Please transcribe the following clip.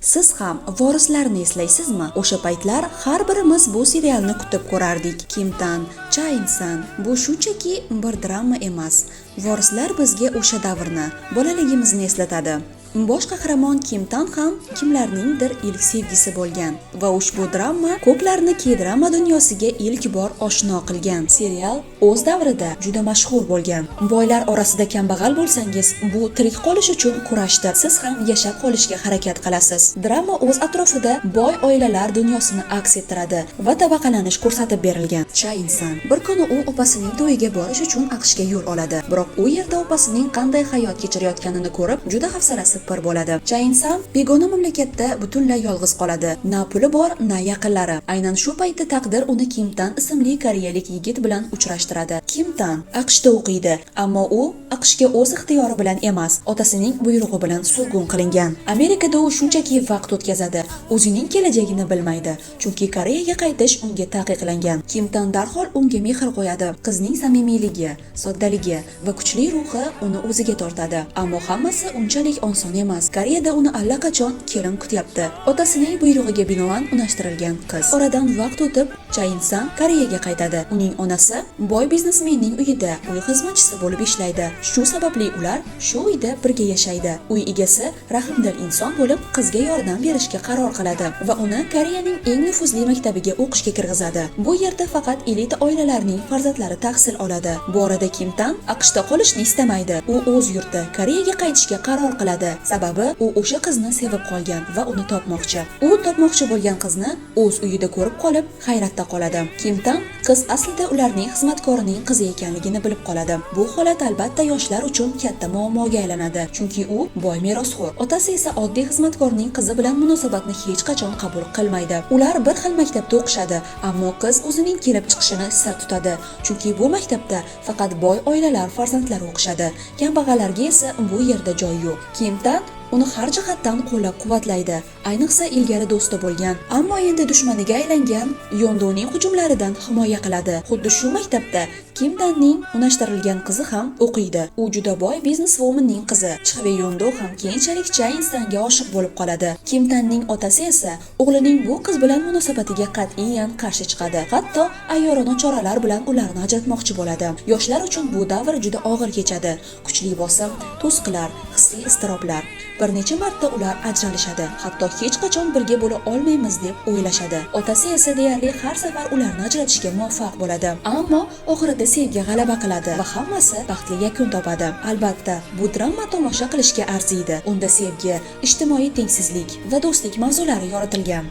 Siz ham vorislarni eslaysizmi? O'sha paytlar har birimiz bu serialni kutib ko'rardik. Kim Tan, Cha In-san. Bu shunchaki bir drama emas. Vorislar bizga o'sha davrni, bolaligimizni eslatadi. Bosh qahramon Kim Tan ham kimlarningdir ilk sevgisi bo'lgan va ushbu drama ko'plarni K-drama dunyosiga ilk bor oshno qilgan. Serial o'z davrida juda mashhur bo'lgan. Boylar orasida kambag'al bo'lsangiz, bu tirik qolish uchun kurashdir. Siz ham yashab qolishga harakat qilasiz. Drama o'z atrofida boy oilalar dunyosini aks ettiradi va tabaqalanish ko'rsatib berilgan. Cha In-san bir kuni u opasining to'yiga borish uchun AQShga yo'l oladi. Biroq u yerda opasining qanday hayot kechirayotganini ko'rib, juda hafsalasi pir bo'ladi. Cha In-san begona mamlakatda butunlay yolg'iz qoladi. Na puli bor, na yaqinlari. Aynan shu paytda taqdir uni Kim Tan ismli koreyalik yigit bilan uchrashtiradi. Kim Tan AQShda o'qiydi, ammo u AQShga o'z ixtiyori bilan emas, otasining buyrug'i bilan surgun qilingan. Amerikada u shunchaki vaqt o'tkazadi. O'zining kelajagini bilmaydi, chunki Koreyaga qaytish unga taqiqlangan. Kim Tan darhol unga mehr qo'yadi. Qizning samimiyligi, soddaligi va kuchli ruhi uni o'ziga tortadi. Ammo hammasi unchalik oson emas. Koreyada uni allaqachon kelin kutyapti. Otasining buyrug'iga binoan unashtirilgan qiz. Oradan vaqt o'tib, Cha In-san Koreyaga qaytadi. Uning onasi boy biznesmenning uyida uy xizmatchisi bo'lib ishlaydi. Shu sababli ular shu uyda birga yashaydi. Uy egasi rahmdil inson bo'lib, qizga yordam berishga qaror qiladi va uni Koreyaning eng nufuzli maktabiga o'qishga kirgizadi. Bu yerda faqat elita oilalarning farzandlari tahsil oladi. Bu orada Kim Tan AQShda qolishni istamaydi. U o'z yurti Koreyaga qaytishga qaror qiladi. Sababi u o'sha qizni sevib qolgan va uni topmoqchi. U topmoqchi bo'lgan qizni o'z uyida ko'rib qolib, hayratda qoladi. Kim Tan qiz aslida ularning xizmatkorining qizi ekanligini bilib qoladi. Bu holat albatta yoshlar uchun katta muammoga aylanadi, chunki u boy merosxo'r. Otasi esa oddiy xizmatkorning qizi bilan munosabatni hech qachon qabul qilmaydi. Ular bir xil maktabda o'qishadi, ammo qiz o'zining kelib chiqishini sir tutadi, chunki bu maktabda faqat boy oilalar farzandlari o'qishadi. Kambag'allarga esa bu yerda joy yo'q. Kim Tan uni har jihatdan qo'llab-quvvatlaydi. Ayniqsa ilgari do'sti bo'lgan, ammo endi dushmaniga aylangan Yondoning hujumlaridan himoya qiladi. Xuddi shu maktabda Kim Tanning unashtirilgan qizi ham o'qiydi. U juda boy bizneswomanning qizi. Chhve Yondo ham keyinchalik Cha In-sanga oshiq bo'lib qoladi. Kim Tanning otasi esa o'g'lining bu qiz bilan munosabatiga qat'iyan qarshi chiqadi. Hatto ayyorona choralar bilan ularni ajratmoqchi bo'ladi. Yoshlar uchun bu davr juda og'ir kechadi. Kuchli bosim, to'siqlar, hissiy iztiroblar. Bir necha marta ular ajralishadi. Hatto hech qachon birga bo'la olmaymiz deb o'ylashadi. Otasi esa deyarli har safar ularni ajratishga muvaffaq bo'ladi. Ammo oxirida sevgi g'alaba qiladi va hammasi baxtli yakun topadi. Albatta, bu drama tomosha qilishga arziydi. Unda sevgi, ijtimoiy tengsizlik va do'stlik mavzulari yoritilgan.